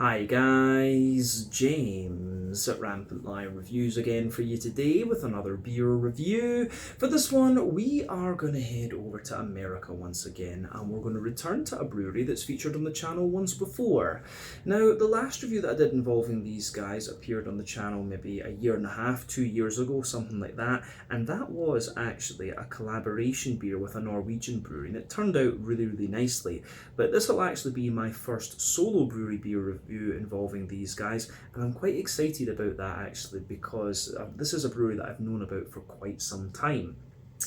Hi guys, James at RampantLionReviews again for you today with another beer review. For this one, we are going to head over to America once again, and we're going to return to a brewery that's featured on the channel once before. Now, the last review that I did involving these guys appeared on the channel maybe a year and a half, 2 years ago, something like that, and that was actually a collaboration beer with a Norwegian brewery, and it turned out really nicely. But this will actually be my first solo brewery beer review involving these guys, and I'm quite excited about that actually, because this is a brewery that I've known about for quite some time.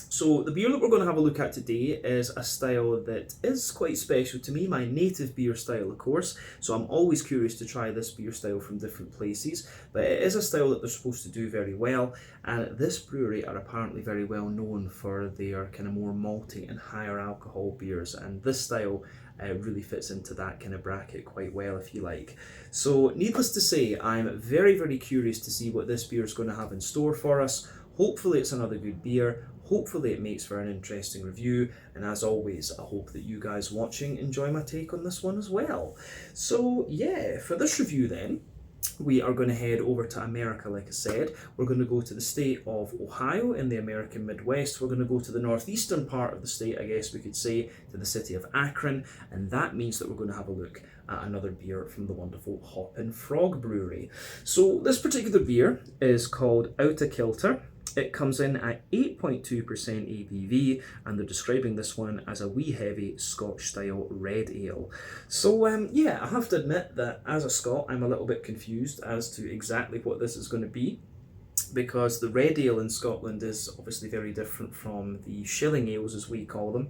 So the beer that we're going to have a look at today is a style that is quite special to me, my native beer style of course, so I'm always curious to try this beer style from different places, but it is a style that they're supposed to do very well, and this brewery are apparently very well known for their kind of more malty and higher alcohol beers, and this style really fits into that kind of bracket quite well, if you like. So needless to say, I'm very curious to see what this beer is going to have in store for us. Hopefully it's another good beer, hopefully it makes for an interesting review, and as always I hope that you guys watching enjoy my take on this one as well. So yeah, for this review then, we are going to head over to America, like I said. We're going to go to the state of Ohio in the American Midwest. We're going to go to the northeastern part of the state, I guess we could say, to the city of Akron, and that means that we're going to have a look at another beer from the wonderful Hoppin Brewery. So this particular beer is called Outta Kilter. It comes in at 8.2% ABV, and they're describing this one as a wee heavy Scotch style red ale. So yeah, I have to admit that as a Scot I'm a little bit confused as to exactly what this is going to be, because the red ale in Scotland is obviously very different from the shilling ales as we call them.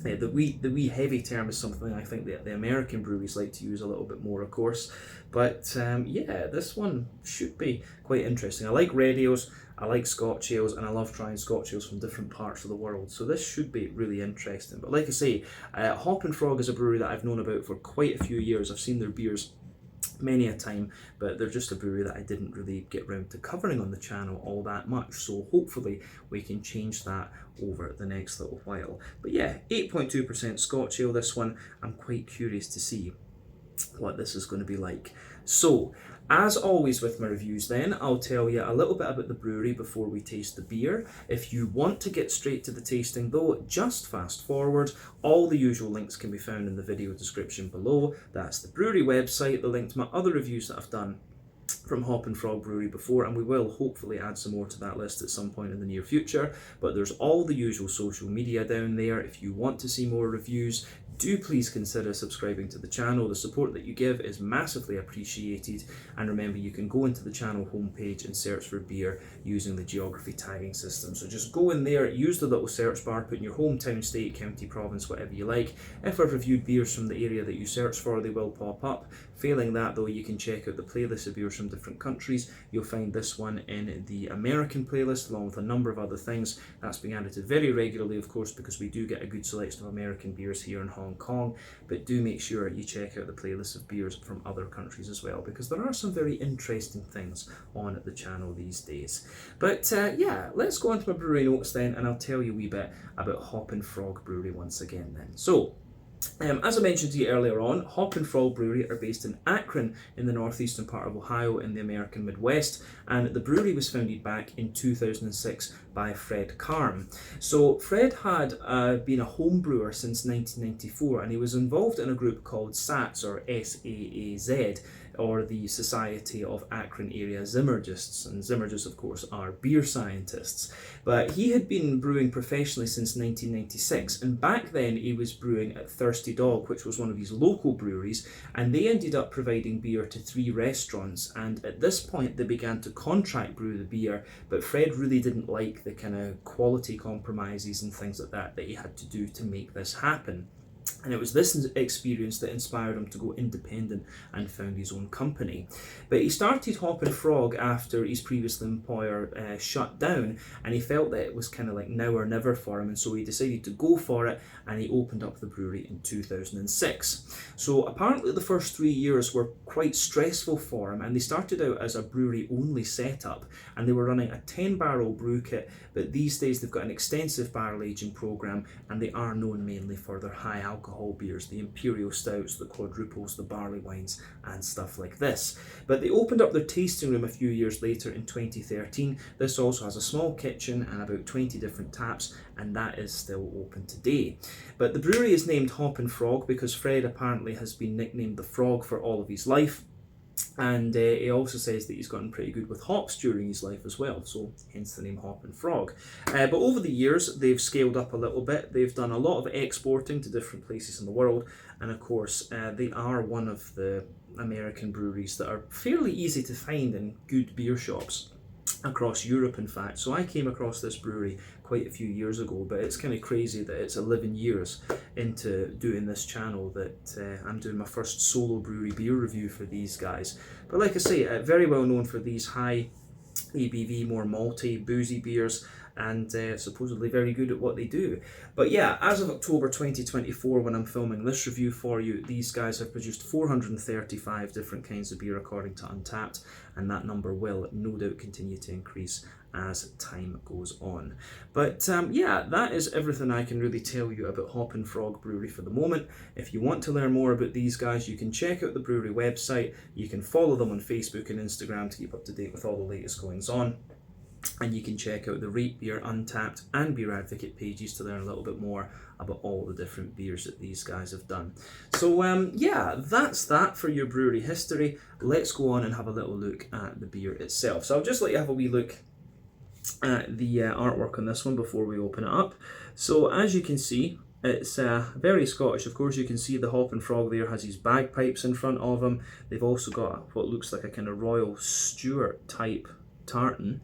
The wee heavy term is something I think that the American breweries like to use a little bit more, of course. But yeah, this one should be quite interesting. I like red ales, I like Scotch ales, and I love trying Scotch ales from different parts of the world. So this should be really interesting. But like I say, Hoppin is a brewery that I've known about for quite a few years. I've seen their beers many a time, but they're just a brewery that I didn't really get round to covering on the channel all that much, so hopefully we can change that over the next little while. But yeah, 8.2% Scotch ale this one. I'm quite curious to see what this is going to be like. So as always with my reviews then, I'll tell you a little bit about the brewery before we taste the beer. If you want to get straight to the tasting though, just fast forward. All the usual links can be found in the video description below. That's the brewery website, the link to my other reviews that I've done from Hoppin Brewery before, and we will hopefully add some more to that list at some point in the near future. But there's all the usual social media down there. If you want to see more reviews, do please consider subscribing to the channel. The support that you give is massively appreciated, and remember you can go into the channel homepage and search for beer using the geography tagging system. So just go in there, use the little search bar, put in your hometown, state, county, province, whatever you like. If I've reviewed beers from the area that you search for, they will pop up. Failing that though, you can check out the playlist of beers from different countries. You'll find this one in the American playlist along with a number of other things. That's being added to very regularly, of course, because we do get a good selection of American beers here in Hong Kong, but do make sure you check out the playlist of beers from other countries as well, because there are some very interesting things on the channel these days. But yeah, let's go on to my brewery notes then, and I'll tell you a wee bit about Hoppin Brewery once again then. So as I mentioned to you earlier on, Hoppin Brewery are based in Akron in the northeastern part of Ohio in the American Midwest, and the brewery was founded back in 2006 by Fred Karm. So Fred had been a home brewer since 1994, and he was involved in a group called SAAZ, or SAAZ, or the Society of Akron Area Zymurgists, and Zymurgists of course are beer scientists. But he had been brewing professionally since 1996, and back then he was brewing at Thirsty Dog, which was one of his local breweries, and they ended up providing beer to 3 restaurants, and at this point they began to contract brew the beer, but Fred really didn't like the kind of quality compromises and things like that he had to do to make this happen. And it was this experience that inspired him to go independent and found his own company. But he started Hoppin after his previous employer shut down, and he felt that it was kind of like now or never for him, and so he decided to go for it, and he opened up the brewery in 2006. So apparently the first 3 years were quite stressful for him, and they started out as a brewery only setup, and they were running a 10-barrel brew kit, but these days they've got an extensive barrel aging program, and they are known mainly for their high alcohol alcohol beers, the imperial stouts, the quadruples, the barley wines, and stuff like this. But they opened up their tasting room a few years later in 2013. This also has a small kitchen and about 20 different taps, and that is still open today. But the brewery is named Hoppin Frog because Fred apparently has been nicknamed the Frog for all of his life. And he also says that he's gotten pretty good with hops during his life as well, so hence the name Hoppin Frog. But over the years, they've scaled up a little bit. They've done a lot of exporting to different places in the world, and of course, they are one of the American breweries that are fairly easy to find in good beer shops across Europe, in fact. So I came across this brewery quite a few years ago, but it's kind of crazy that it's 11 years into doing this channel that I'm doing my first solo brewery beer review for these guys. But like I say, very well known for these high ABV, more malty, boozy beers, and supposedly very good at what they do. But yeah, as of October 2024, when I'm filming this review for you, these guys have produced 435 different kinds of beer according to Untappd, and that number will no doubt continue to increase as time goes on. But yeah, that is everything I can really tell you about Hoppin Frog Brewery for the moment. If you want to learn more about these guys, you can check out the brewery website. You can follow them on Facebook and Instagram to keep up to date with all the latest goings on. And you can check out the Rate Beer, Untappd and Beer Advocate pages to learn a little bit more about all the different beers that these guys have done. So yeah, that's that for your brewery history. Let's go on and have a little look at the beer itself. So I'll just let you have a wee look at the artwork on this one before we open it up. So as you can see, it's very Scottish. Of course, you can see the Hoppin Frog there has his bagpipes in front of him. They've also got what looks like a kind of Royal Stuart type tartan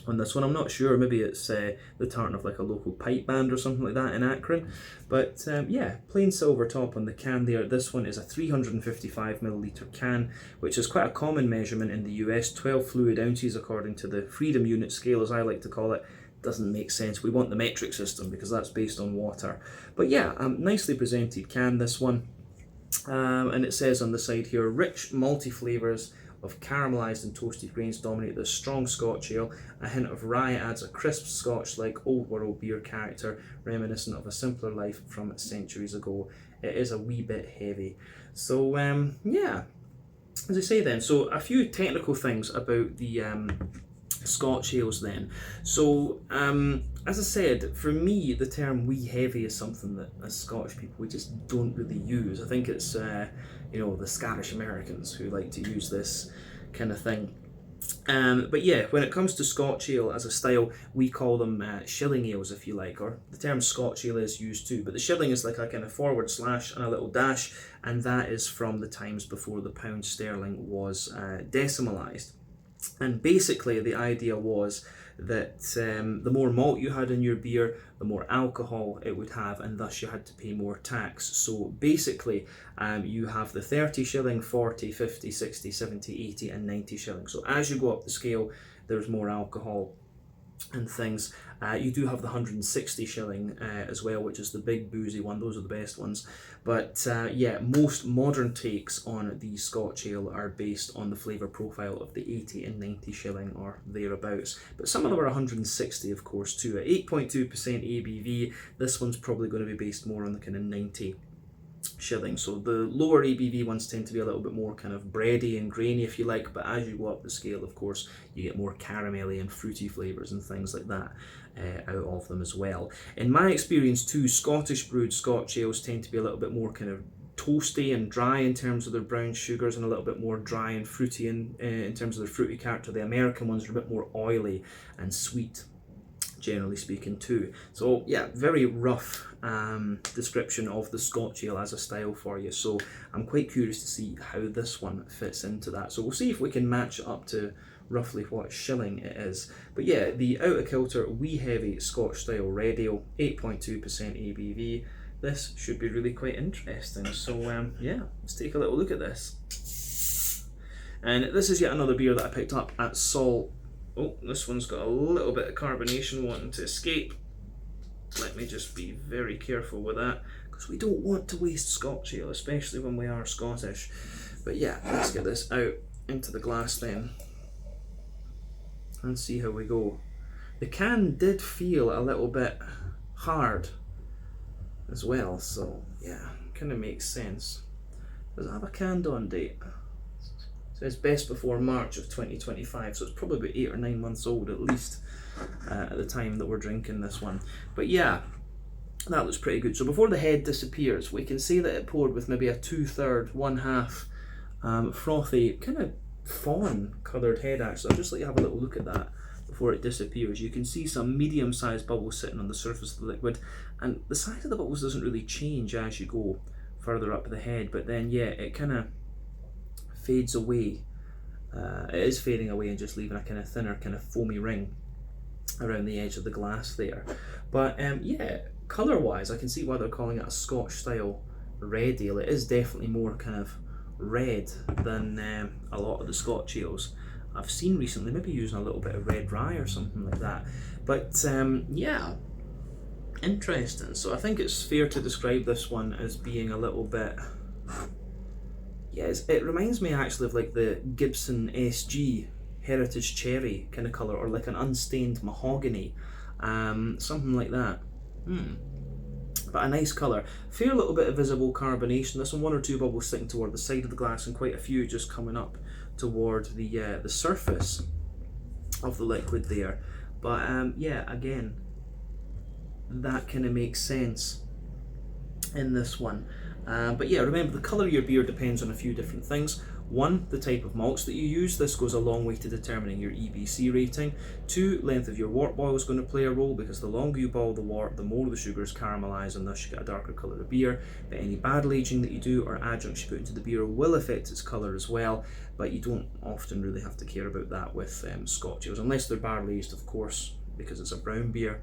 on this one. I'm not sure, maybe it's the tartan of like a local pipe band or something like that in Akron. But yeah, plain silver top on the can there. This one is a 355ml can, which is quite a common measurement in the US, 12 fluid ounces according to the Freedom Unit scale, as I like to call it. Doesn't make sense. We want the metric system because that's based on water. But yeah, nicely presented can, this one. And it says on the side here, rich malty flavours of caramelised and toasted grains dominate the strong Scotch ale. A hint of rye adds a crisp Scotch-like old world beer character, reminiscent of a simpler life from centuries ago. It is a wee bit heavy. So yeah, as I say then, so a few technical things about the Scotch ales then. So as I said, for me the term wee heavy is something that as Scottish people we just don't really use. I think it's you know, the Scottish Americans who like to use this kind of thing. But yeah, when it comes to Scotch ale as a style, we call them shilling ales, if you like, or the term Scotch ale is used too, but the shilling is like a kind of forward slash and a little dash, and that is from the times before the pound sterling was decimalised. And basically the idea was that the more malt you had in your beer, the more alcohol it would have, and thus you had to pay more tax. So basically you have the 30 shilling, 40, 50, 60, 70, 80 and 90 shilling. So as you go up the scale, there's more alcohol and things. You do have the 160 shilling as well, which is the big boozy one. Those are the best ones. But yeah, most modern takes on the Scotch ale are based on the flavour profile of the 80 and 90 shilling or thereabouts. But some of them are 160, of course, too. At 8.2% ABV, this one's probably going to be based more on the kind of 90 shilling. So the lower ABV ones tend to be a little bit more kind of bready and grainy, if you like, but as you go up the scale, of course, you get more caramelly and fruity flavours and things like that out of them as well. In my experience too, Scottish brewed Scotch ales tend to be a little bit more kind of toasty and dry in terms of their brown sugars, and a little bit more dry and fruity in terms of their fruity character. The American ones are a bit more oily and sweet, generally speaking too. So yeah, very rough description of the Scotch ale as a style for you. So I'm quite curious to see how this one fits into that. So we'll see if we can match it up to roughly what shilling it is. But yeah, the Outta Kilter Wee Heavy Scotch Style Red Ale, 8.2% ABV. This should be really quite interesting. So yeah, let's take a little look at this. And this is yet another beer that I picked up at Salt. Oh, this one's got a little bit of carbonation wanting to escape. Let me just be very careful with that, because we don't want to waste Scotch ale, especially when we are Scottish. But yeah, let's get this out into the glass then and see how we go. The can did feel a little bit hard as well, so yeah, kind of makes sense. Does it have a canned on date? It says best before March of 2025, so it's probably about 8 or 9 months old at least at the time that we're drinking this one. But yeah, that looks pretty good. So before the head disappears, we can see that it poured with maybe a 2/3, 1/2 frothy, kind of fawn coloured head actually. I'll just let you have a little look at that before it disappears. You can see some medium-sized bubbles sitting on the surface of the liquid, and the size of the bubbles doesn't really change as you go further up the head, but then yeah, it kind of fades away. It is fading away and just leaving a kind of thinner, kind of foamy ring around the edge of the glass there. But yeah, colour wise, I can see why they're calling it a Scotch style red ale. It is definitely more kind of red than a lot of the Scotch ales I've seen recently, maybe using a little bit of red rye or something like that. But yeah, interesting. So I think it's fair to describe this one as being a little bit, yes, it reminds me actually of like the Gibson SG Heritage Cherry kind of colour, or like an unstained mahogany, something like that. But a nice colour. Fair little bit of visible carbonation. This one or two bubbles sitting toward the side of the glass, and quite a few just coming up toward the surface of the liquid there. But yeah, again, that kind of makes sense in this one. But yeah, remember the colour of your beer depends on a few different things. One, the type of malts that you use. This goes a long way to determining your EBC rating. Two, length of your wort boil is going to play a role, because the longer you boil the wort, the more the sugars caramelise, and thus you get a darker colour of beer. But any barrel aging that you do or adjuncts you put into the beer will affect its colour as well, but you don't often really have to care about that with Scotch ales, unless they're barrel aged, of course, because it's a brown beer.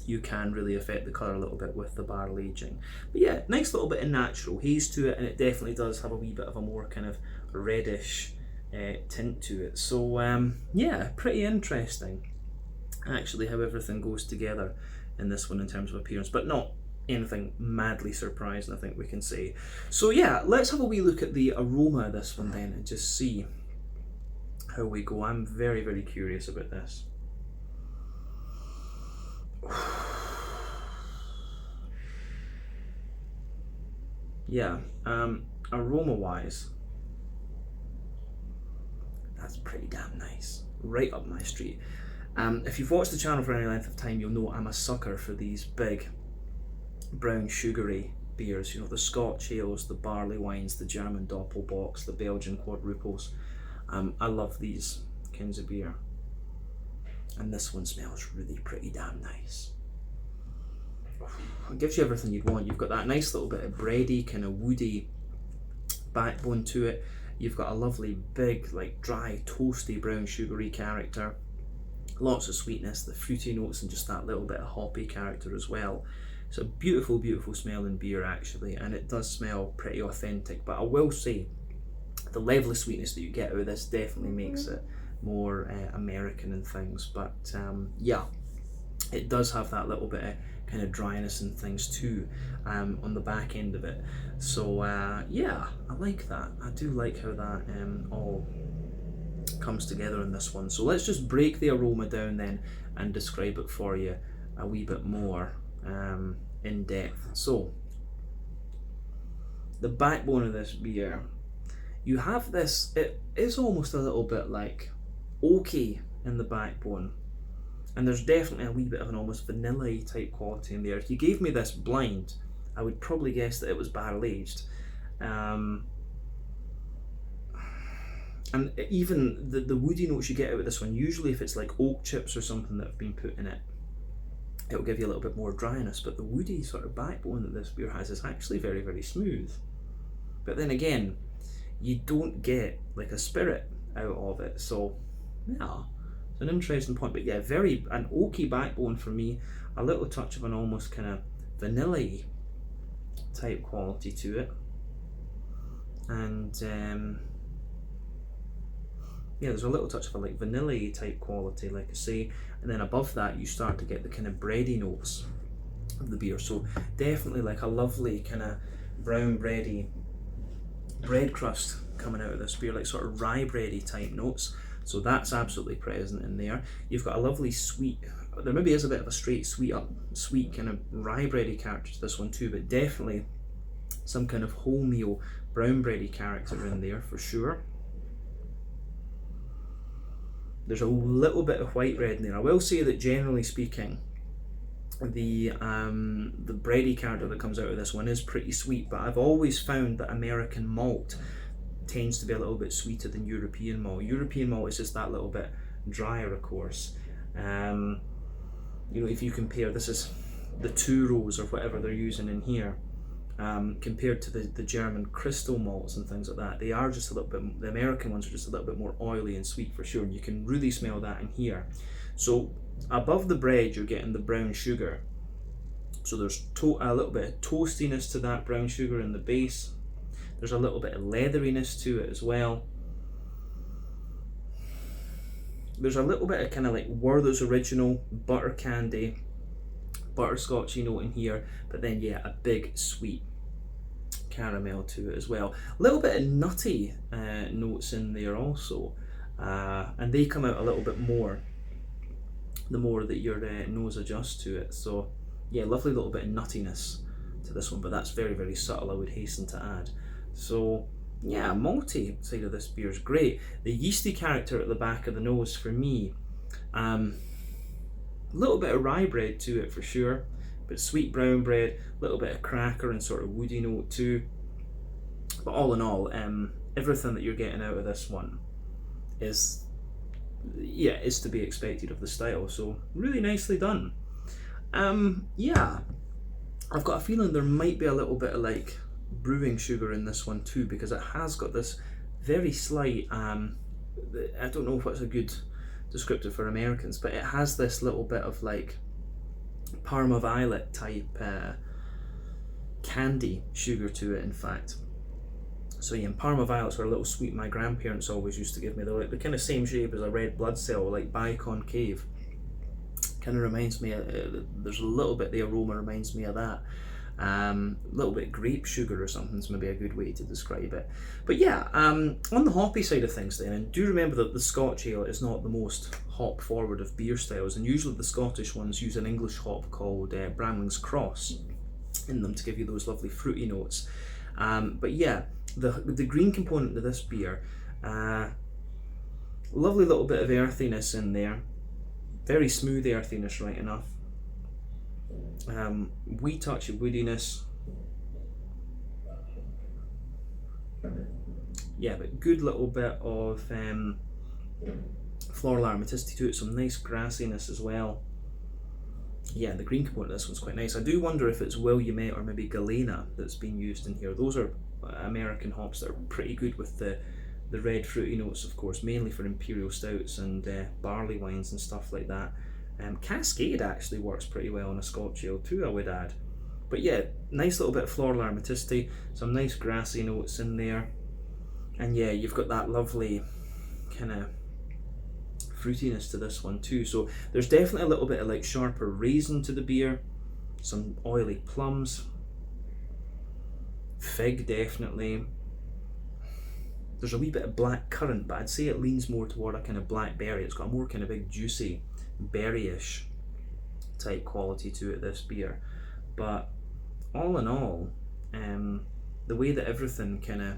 You can really affect the colour a little bit with the barrel aging. But yeah, nice little bit of natural haze to it, and it definitely does have a wee bit of a more kind of reddish tint to it. So yeah, pretty interesting actually how everything goes together in this one in terms of appearance, but not anything madly surprising, I think we can say. So yeah, let's have a wee look at the aroma of this one then and just see how we go. I'm very, very curious about this. Yeah, aroma wise, that's pretty damn nice. Right up my street. If you've watched the channel for any length of time, you'll know I'm a sucker for these big brown sugary beers. You know, the Scotch ales, the barley wines, the German Doppelbocks, the Belgian quadruples. I love these kinds of beer. And this one smells really pretty damn nice. It gives you everything you'd want. You've got that nice little bit of bready, kind of woody backbone to it. You've got a lovely big, like dry, toasty, brown sugary character. Lots of sweetness, the fruity notes, and just that little bit of hoppy character as well. It's a beautiful, beautiful smelling beer actually, and it does smell pretty authentic. But I will say, the level of sweetness that you get out of this definitely makes it more American and things. But yeah, it does have that little bit of kind of dryness and things too on the back end of it. So yeah, I like that. I do like how that all comes together in this one. So let's just break the aroma down then and describe it for you a wee bit more in depth. So the backbone of this beer, you have this, it is almost a little bit like oaky in the backbone, and there's definitely a wee bit of an almost vanilla-y type quality in there. If you gave me this blind, I would probably guess that it was barrel aged. And even the woody notes you get out of this one, usually if it's like oak chips or something that have been put in it, it'll give you a little bit more dryness, but the woody sort of backbone that this beer has is actually very, very smooth. But then again, you don't get like a spirit out of it, so yeah, it's an interesting point. But yeah, an oaky backbone for me, a little touch of an almost kind of vanilla-y type quality to it, and yeah, there's a little touch of a like vanilla-y type quality, like I say, and then above that you start to get the kind of bready notes of the beer. So definitely like a lovely kind of brown bready bread crust coming out of this beer, like sort of rye bready type notes. So that's absolutely present in there. You've got a lovely sweet, there maybe is a bit of a straight sweet kind of rye bready character to this one too, but definitely some kind of wholemeal brown bready character in there for sure. There's a little bit of white red in there. I will say that generally speaking, the bready character that comes out of this one is pretty sweet, but I've always found that American malt tends to be a little bit sweeter than European malt. European malt is just that little bit drier, of course. You know, if you compare, this is the 2 rows or whatever they're using in here, compared to the German crystal malts and things like that, they are just a little bit, the American ones are just a little bit more oily and sweet for sure. You can really smell that in here. So above the bread you're getting the brown sugar, so there's a little bit of toastiness to that brown sugar in the base. There's a little bit of leatheriness to it as well. There's a little bit of kind of like Werther's Original butter candy, butterscotchy note in here, but then yeah, a big sweet caramel to it as well. A little bit of nutty notes in there also, and they come out a little bit more the more that your nose adjusts to it. So yeah, lovely little bit of nuttiness to this one, but that's very, very subtle, I would hasten to add. So yeah, malty side of this beer is great. The yeasty character at the back of the nose for me, a little bit of rye bread to it for sure, but sweet brown bread, a little bit of cracker and sort of woody note too. But all in all, everything that you're getting out of this one is to be expected of the style. So really nicely done. Yeah, I've got a feeling there might be a little bit of like brewing sugar in this one too, because it has got this very slight, I don't know what's a good descriptor for Americans, but it has this little bit of like Parma Violet type candy sugar to it, in fact. So yeah, and Parma Violets were a little sweet. My grandparents always used to give me. They're like the kind of same shape as a red blood cell, like biconcave. Kind of reminds me, there's a little bit, the aroma reminds me of that. A little bit grape sugar or something is maybe a good way to describe it. But yeah, on the hoppy side of things then, and do remember that the Scotch ale is not the most hop forward of beer styles, and usually the Scottish ones use an English hop called Bramling's Cross in them to give you those lovely fruity notes. But yeah, the green component of this beer, lovely little bit of earthiness in there, very smooth earthiness, right enough. Wee touch of woodiness. Yeah, but good little bit of floral aromaticity to it, some nice grassiness as well. Yeah, the green component of this one's quite nice. I do wonder if it's Williamette or maybe Galena that's been used in here. Those are American hops that are pretty good with the red fruity notes, of course, mainly for imperial stouts and barley wines and stuff like that. Cascade actually works pretty well in a Scotch ale too, I would add. But yeah, nice little bit of floral aromaticity, some nice grassy notes in there. And yeah, you've got that lovely kind of fruitiness to this one too. So there's definitely a little bit of like sharper raisin to the beer, some oily plums, fig definitely. There's a wee bit of black currant, but I'd say it leans more toward a kind of blackberry. It's got a more kind of big juicy berryish type quality to it, this beer. But all in all, the way that everything kind of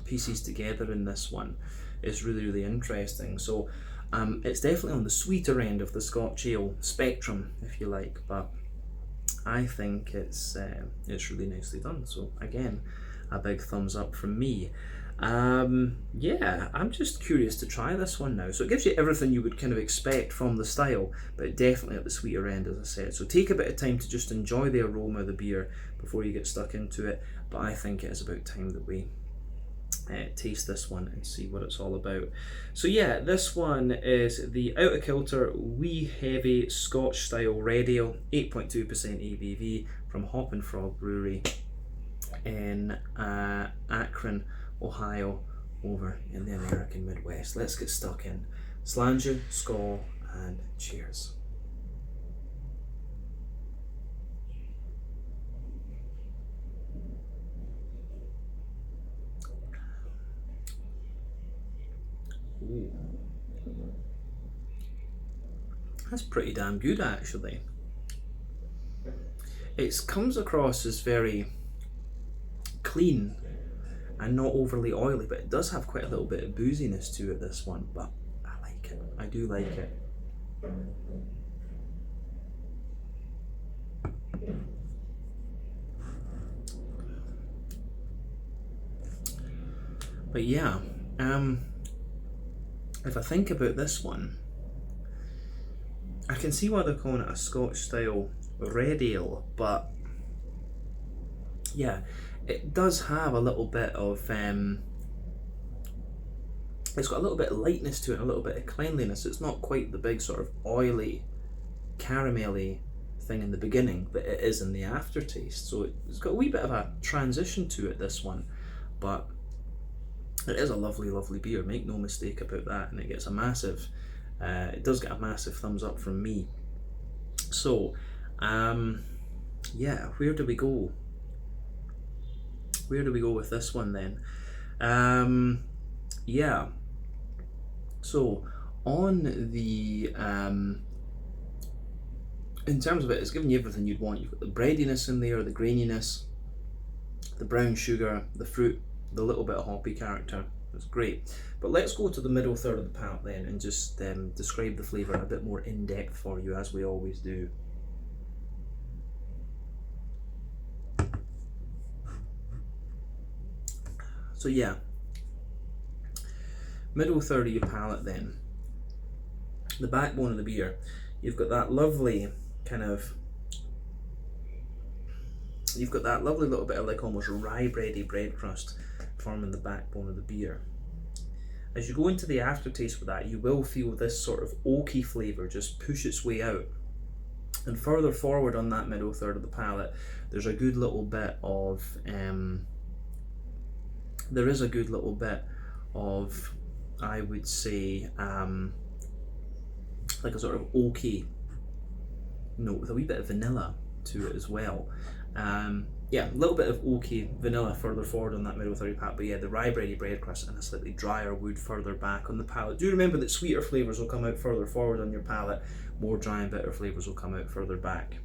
pieces together in this one is really, really interesting. So it's definitely on the sweeter end of the Scotch ale spectrum, if you like, but I think it's really nicely done. So again, a big thumbs up from me. Yeah, I'm just curious to try this one now. So it gives you everything you would kind of expect from the style, but definitely at the sweeter end, as I said. So take a bit of time to just enjoy the aroma of the beer before you get stuck into it. But I think it is about time that we taste this one and see what it's all about. So yeah, this one is the Outta Kilter Wee Heavy Scotch Style Red Ale, 8.2% ABV from Hoppin Brewery in Akron, Ohio, over in the American Midwest. Let's get stuck in. Slange, skål, and cheers. Ooh. That's pretty damn good, actually. It comes across as very clean and not overly oily, but it does have quite a little bit of booziness to it, this one, but I like it. I do like it. But yeah, if I think about this one, I can see why they're calling it a Scotch style red ale, but yeah, it does have a little bit of it's got a little bit of lightness to it, a little bit of cleanliness. It's not quite the big sort of oily, caramelly thing in the beginning that it is in the aftertaste. So it's got a wee bit of a transition to it, this one, but it is a lovely, lovely beer, make no mistake about that, and it gets a massive, it does get a massive thumbs up from me. So, yeah, where do we go? Where do we go with this one then? Yeah, so on the, in terms of it, it's giving you everything you'd want. You've got the breadiness in there, the graininess, the brown sugar, the fruit, the little bit of hoppy character. It's great. But let's go to the middle third of the palate then and just describe the flavour a bit more in depth for you, as we always do. So yeah, middle third of your palate then. The backbone of the beer, you've got that lovely kind of, you've got that lovely little bit of like almost rye bready bread crust forming the backbone of the beer. As you go into the aftertaste with that, you will feel this sort of oaky flavour just push its way out. And further forward on that middle third of the palate, there's a good little bit of, there is a good little bit of, I would say, like a sort of oaky note with a wee bit of vanilla to it as well. Yeah, a little bit of oaky vanilla further forward on that middle third palate, but yeah, the rye bready bread crust and a slightly drier wood further back on the palate. Do remember that sweeter flavours will come out further forward on your palate, more dry and bitter flavours will come out further back.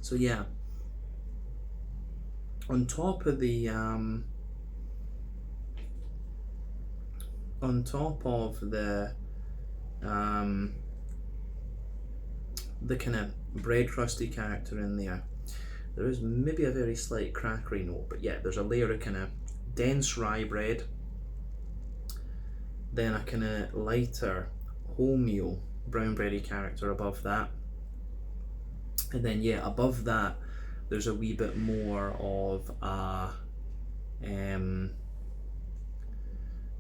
So yeah, on top of the kind of bread crusty character in there, there is maybe a very slight crackery note, but yeah, there's a layer of kind of dense rye bread, then a kind of lighter wholemeal brown bready character above that, and then yeah, above that there's a wee bit more of a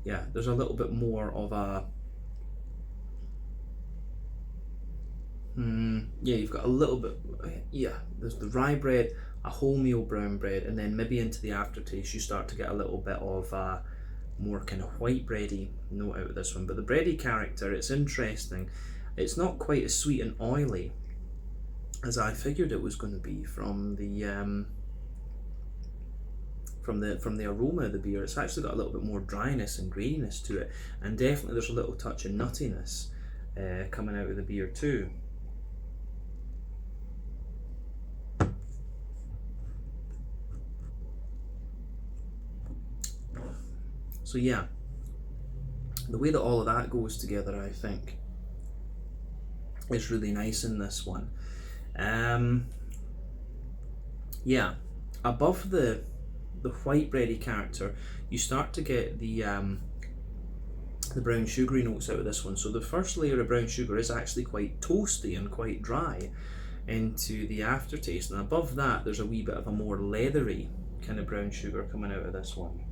yeah, there's a little bit more of a yeah, you've got a little bit, yeah, there's the rye bread, a wholemeal brown bread, and then maybe into the aftertaste you start to get a little bit of a more kind of white bready note out of this one. But the bready character, it's interesting, it's not quite as sweet and oily as I figured it was going to be from the from the aroma of the beer. It's actually got a little bit more dryness and graininess to it, and definitely there's a little touch of nuttiness coming out of the beer too. So yeah, the way that all of that goes together, I think, is really nice in this one. Yeah, above the white bready character, you start to get the brown sugary notes out of this one. So the first layer of brown sugar is actually quite toasty and quite dry into the aftertaste, and above that there's a wee bit of a more leathery kind of brown sugar coming out of this one.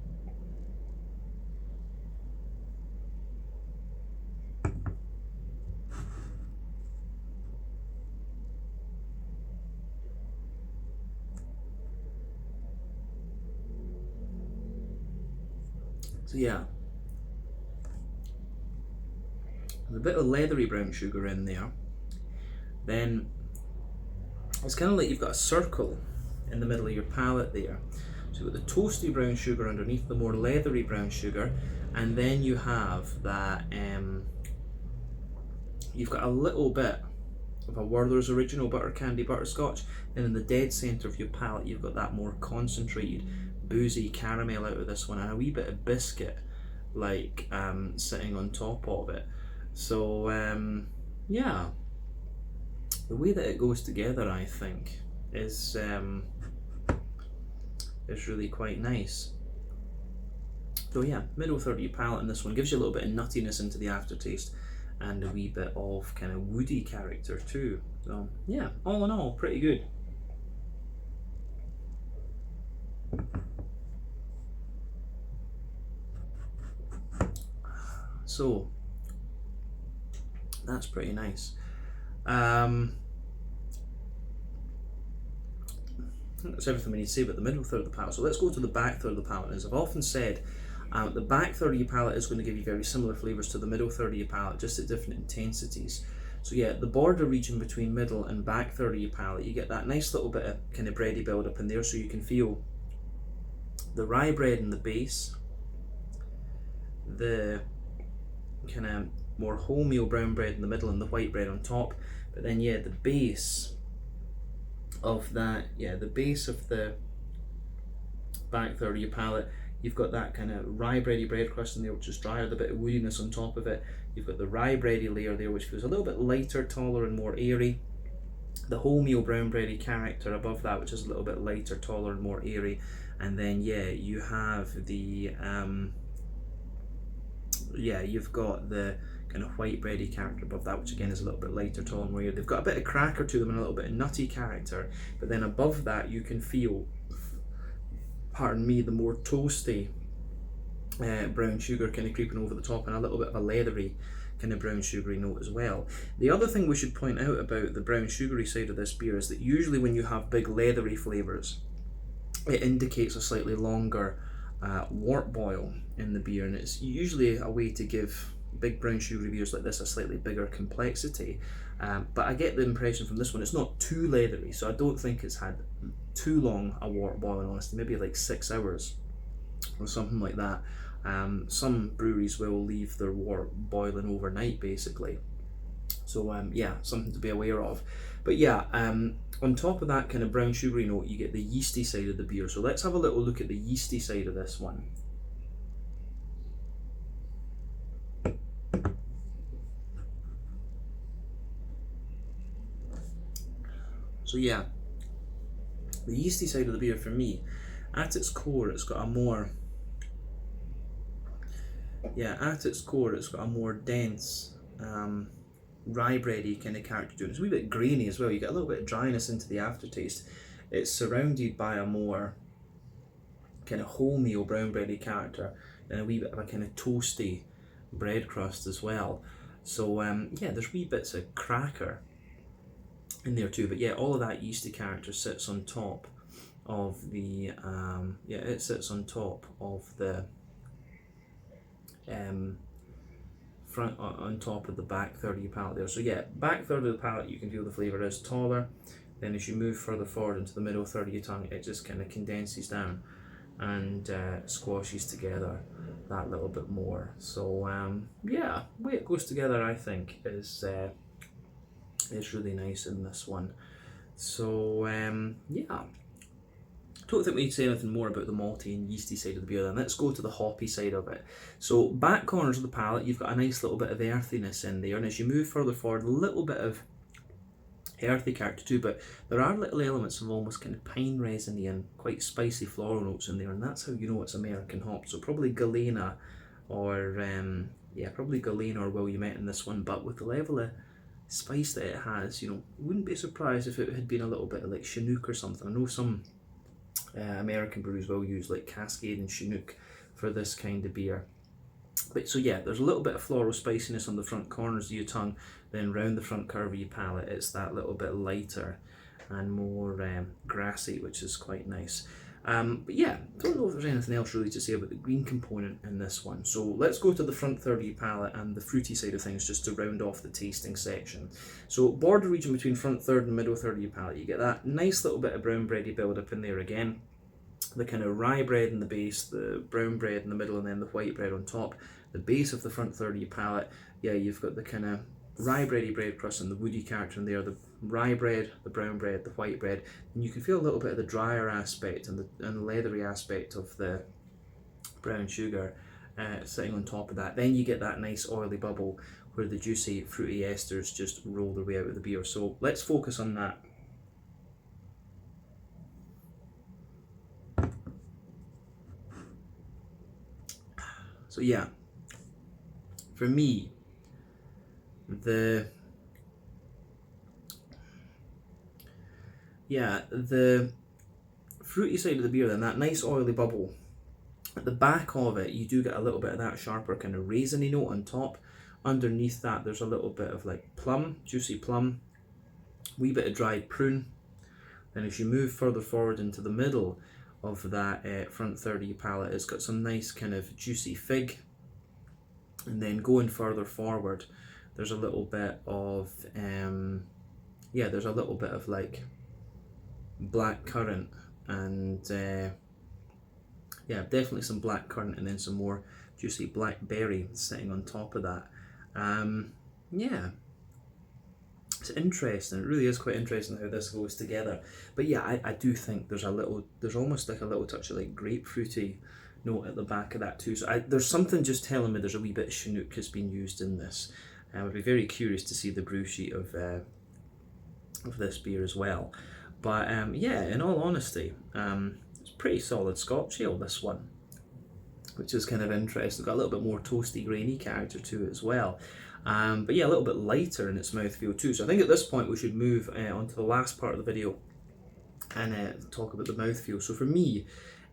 So yeah, there's a bit of leathery brown sugar in there. Then it's kind of like you've got a circle in the middle of your palate there. So you've got the toasty brown sugar underneath, the more leathery brown sugar, and then you have that, you've got a little bit of a Werther's Original butter candy butterscotch, and in the dead centre of your palate you've got that more concentrated boozy caramel out of this one, and a wee bit of biscuit like sitting on top of it. So yeah, the way that it goes together, I think, is really quite nice. So yeah, middle third of your palate in this one gives you a little bit of nuttiness into the aftertaste, and a wee bit of kind of woody character too. So yeah, all in all, pretty good. So that's pretty nice. That's everything we need to say about the middle third of the palate. So let's go to the back third of the palate. As I've often said, the back third of your palate is going to give you very similar flavours to the middle third of your palate, just at different intensities. So yeah, the border region between middle and back third of your palate, you get that nice little bit of kind of bready build up in there, so you can feel the rye bread in the base, the kind of more wholemeal brown bread in the middle, and the white bread on top. But then yeah, the base of that, the base of the back third of your palate, you've got that kind of rye bready bread crust in there, which is drier, the bit of woodiness on top of it. You've got the rye bready layer there, which feels a little bit lighter, taller, and more airy. The wholemeal brown bready character above that, which is a little bit lighter, taller, and more airy. And then yeah, you have the you've got the kind of white bready character above that, which again is a little bit lighter, taller, and more airy. They've got a bit of cracker to them and a little bit of nutty character. But then above that, you can feel, pardon me, the more toasty brown sugar kind of creeping over the top, and a little bit of a leathery kind of brown sugary note as well. The other thing we should point out about the brown sugary side of this beer is that usually when you have big leathery flavours, it indicates a slightly longer wort boil in the beer, and it's usually a way to give big brown sugary beers like this a slightly bigger complexity. But I get the impression from this one it's not too leathery, so I don't think it's had too long a wort boil, in honesty, maybe like 6 hours or something like that. Some breweries will leave their wort boiling overnight basically, so yeah, something to be aware of. But yeah, on top of that kind of brown sugary note, you get the yeasty side of the beer. So let's have a little look at the yeasty side of this one. So yeah, the yeasty side of the beer for me, at its core, it's got a more dense rye bready kind of character to it. It's a wee bit grainy as well. You get a little bit of dryness into the aftertaste. It's surrounded by a more kind of wholemeal brown bready character, and a wee bit of a kind of toasty bread crust as well. So yeah, there's wee bits of cracker in there too, but yeah, all of that yeasty character sits on top of the it sits on top of the front, on top of the back third of your palate there. So yeah, back third of the palate, you can feel the flavour is taller. Then as you move further forward into the middle third of your tongue, it just kind of condenses down and squashes together that little bit more. So yeah, the way it goes together, I think, is really nice in this one. So yeah, don't think we need to say anything more about the malty and yeasty side of the beer. Then let's go to the hoppy side of it. So back corners of the palate, you've got a nice little bit of earthiness in there, and as you move further forward, a little bit of earthy character too, but there are little elements of almost kind of pine resiny and quite spicy floral notes in there, and that's how you know it's American hop. So probably Galena or probably Galena or Willamette in this one, but with the level of spice that it has, you know, wouldn't be surprised if it had been a little bit of like Chinook or something. I know some American breweries will use like Cascade and Chinook for this kind of beer. But so yeah, there's a little bit of floral spiciness on the front corners of your tongue, then round the front curve of your palate it's that little bit lighter and more grassy, which is quite nice. But yeah, don't know if there's anything else really to say about the green component in this one. So let's go to the front third of your palate and the fruity side of things just to round off the tasting section. So border region between front third and middle third of your palate, you get that nice little bit of brown bready build up in there again. the kind of rye bread in the base, the brown bread in the middle, and then the white bread on top. The base of the front third of your palate, yeah, you've got the kind of rye bready bread crust and the woody character in there, the rye bread, the brown bread, the white bread, and you can feel a little bit of the drier aspect and the leathery aspect of the brown sugar sitting on top of that. Then you get that nice oily bubble where the juicy fruity esters just roll their way out of the beer. So let's focus on that. So yeah, for me, the fruity side of the beer, then that nice oily bubble, at the back of it you do get a little bit of that sharper kind of raisiny note on top. Underneath that there's a little bit of like plum, juicy plum, wee bit of dried prune. Then as you move further forward into the middle of that front third of your palate, it's got some nice kind of juicy fig. And then going further forward, there's a little bit of there's a little bit of like black currant and definitely some black currant, and then some more juicy blackberry sitting on top of that. It's interesting. It really is quite interesting how this goes together. But yeah, I do think there's almost like a little touch of like grapefruity note at the back of that too. So there's something just telling me there's a wee bit of Chinook has been used in this. I would be very curious to see the brew sheet of this beer as well. But in all honesty, it's pretty solid Scotch ale, this one, which is kind of interesting. Got a little bit more toasty, grainy character to it as well. But yeah, a little bit lighter in its mouthfeel too. So I think at this point we should move on to the last part of the video and talk about the mouthfeel. So for me,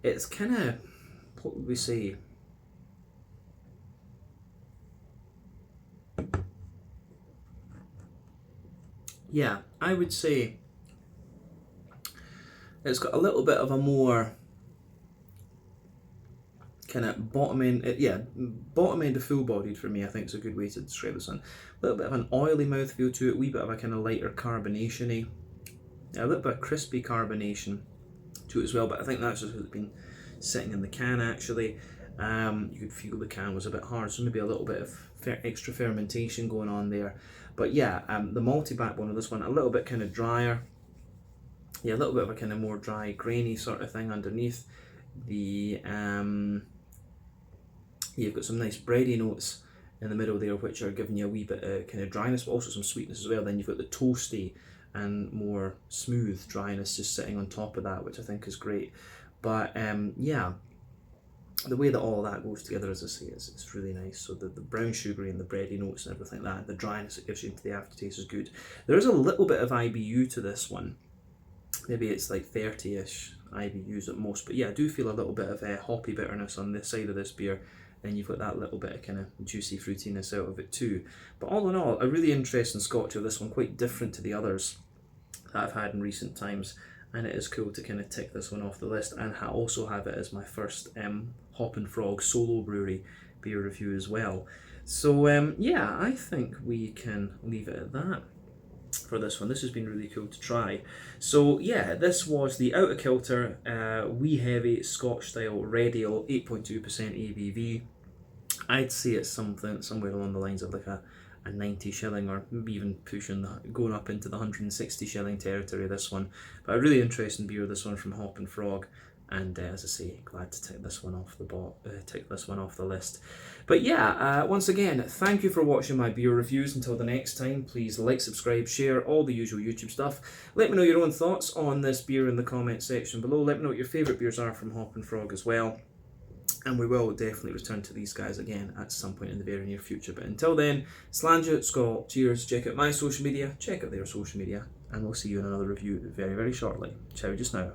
it's kind of, what would we say? Yeah, I would say it's got a little bit of a more kind of bottom end of full bodied for me, I think is a good way to describe this one. A little bit of an oily mouthfeel to it, a wee bit of a kind of lighter carbonation-y, a little bit of crispy carbonation to it as well, but I think that's just because it's been sitting in the can actually. You could feel the can was a bit hard, so maybe a little bit of extra fermentation going on there. But yeah, the malty backbone of this one, a little bit kind of drier. Yeah, a little bit of a kind of more dry, grainy sort of thing underneath. The you've got some nice bready notes in the middle there, which are giving you a wee bit of kind of dryness, but also some sweetness as well. Then you've got the toasty and more smooth dryness just sitting on top of that, which I think is great. But the way that all of that goes together, as I say, it's really nice. So the brown sugary and the bready notes and everything like that, the dryness it gives you into the aftertaste is good. There is a little bit of IBU to this one. Maybe it's like 30-ish IBUs at most. But yeah, I do feel a little bit of hoppy bitterness on this side of this beer. Then you've got that little bit of kind of juicy fruitiness out of it too. But all in all, a really interesting Scotch ale. This one quite different to the others that I've had in recent times. And it is cool to kind of tick this one off the list and also have it as my first Hoppin Frog solo brewery beer review as well. So I think we can leave it at that for this one. This has been really cool to try. So yeah, this was the Outta Kilter wee heavy Scotch style red ale, 8.2% ABV. I'd say it's somewhere along the lines of like a 90 shilling, or maybe even going up into the 160 shilling territory, this one. But a really interesting beer, this one from Hoppin Frog, and as I say, glad to tick this one off the list. But yeah, once again, thank you for watching my beer reviews. Until the next time, please like, subscribe, share, all the usual YouTube stuff. Let me know your own thoughts on this beer in the comment section below. Let me know what your favourite beers are from Hoppin Frog as well. And we will definitely return to these guys again at some point in the very near future. But until then, Slàinte, Skål, cheers, check out my social media, check out their social media, and we'll see you in another review very, very shortly. Ciao just now.